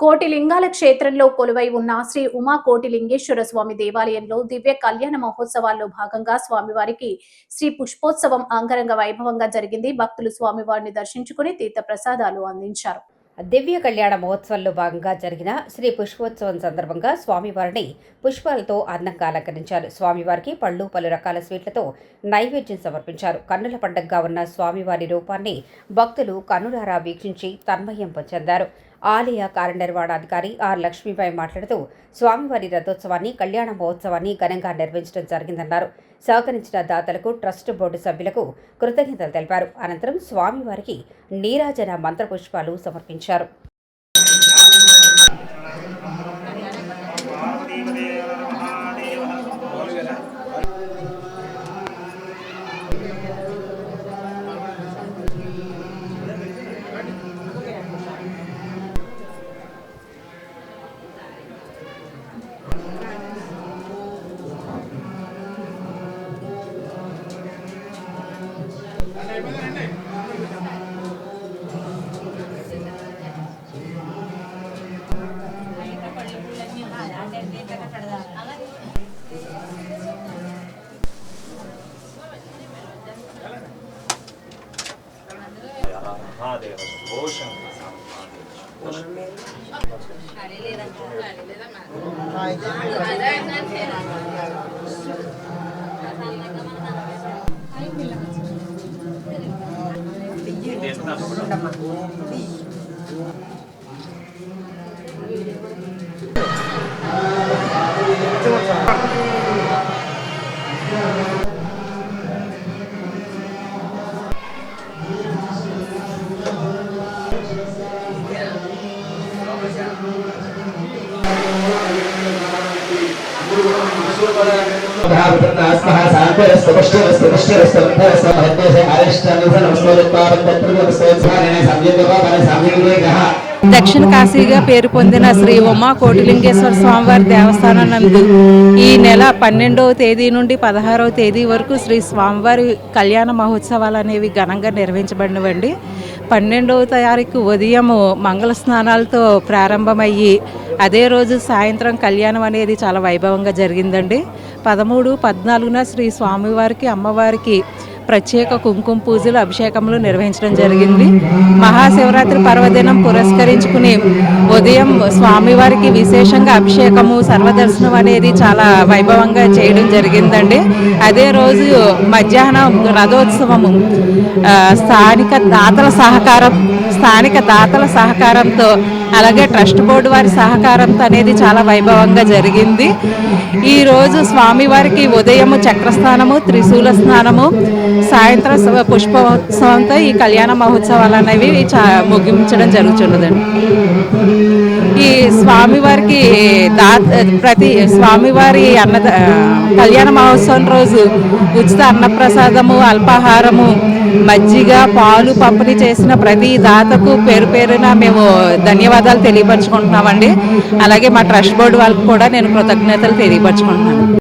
కోటిలింగాల క్షేత్రంలో కొలువై ఉన్న శ్రీ ఉమా కోటిలింగేశ్వర స్వామి దేవాలయంలో దివ్య కళ్యాణ మహోత్సవాల్లో భాగంగా స్వామివారికి శ్రీ పుష్పోత్సవం అంగరంగ వైభవంగా జరిగింది. భక్తులు స్వామివారిని దర్శించుకుని తీర్థ ప్రసాదాలు అందించారు. దివ్య కళ్యాణ మహోత్సవంలో భాగంగా జరిగిన శ్రీ పుష్పోత్సవం సందర్భంగా స్వామివారిని పుష్పాలతో అందంగా అలంకరించారు. స్వామివారికి పళ్ళు, పలు రకాల స్వీట్లతో నైవేద్యం సమర్పించారు. కన్నుల పండగగా ఉన్న స్వామివారి రూపాన్ని భక్తులు కన్నులారా వీక్షించి తన్మయం చెందారు. ఆలయ కార్యనిర్వహణాధికారి ఆర్ లక్ష్మీబాయి మాట్లాడుతూ స్వామివారి రథోత్సవాన్ని, కళ్యాణ మహోత్సవాన్ని ఘనంగా నిర్వహించడం జరిగిందన్నారు. సహకరించిన దాతలకు, ట్రస్ట్ బోర్డు సభ్యులకు కృతజ్ఞతలు తెలిపారు. అనంతరం స్వామివారికి నీరాజన మంత్రపుష్పాలు సమర్పించారు. దక్షిణ కాశీగా పేరు పొందిన శ్రీ ఉమా కోటిలింగేశ్వర స్వామివారి దేవస్థానం నందు ఈ నెల 12వ తేదీ నుండి 16వ తేదీ వరకు శ్రీ స్వామివారి కళ్యాణ మహోత్సవాలు అనేవి ఘనంగా నిర్వహించబడినవండి. 12వ తారీఖు ఉదయం మంగళ స్నానాలతో ప్రారంభమయ్యి అదే రోజు సాయంత్రం కళ్యాణం అనేది చాలా వైభవంగా జరిగిందండి. 13, 14న శ్రీ స్వామివారికి, అమ్మవారికి ప్రత్యేక కుంకుమ పూజలు, అభిషేకములు నిర్వహించడం జరిగింది. మహాశివరాత్రి పర్వదినం పురస్కరించుకుని ఉదయం స్వామివారికి విశేషంగా అభిషేకము, సర్వదర్శనం అనేది చాలా వైభవంగా చేయడం జరిగిందండి. అదే రోజు మధ్యాహ్నం రథోత్సవము స్థానిక దాతల సహకారంతో అలాగే ట్రస్ట్ బోర్డు వారి సహకారంతో అనేది చాలా వైభవంగా జరిగింది. ఈరోజు స్వామివారికి ఉదయము చక్రస్నానము, త్రిశూల స్నానము, సాయంత్రం పుష్పోత్సవంతో ఈ కళ్యాణ మహోత్సవాలు అనేవి ముగించడం జరుగుతున్నదండి. ఈ స్వామివారికి ప్రతి స్వామివారి కళ్యాణ మహోత్సవం రోజు ఉచిత అన్నప్రసాదము, అల్పాహారము, మజ్జిగ, పాలు పంపిణీ చేసిన ప్రతి దాతకు పేరు పేరున మేము ధన్యవాదాలు తెలియపరచుకుంటున్నామండి. అలాగే మా ట్రస్ట్ బోర్డు వాళ్ళకి కూడా నేను కృతజ్ఞతలు తెలియపరచుకుంటున్నాను.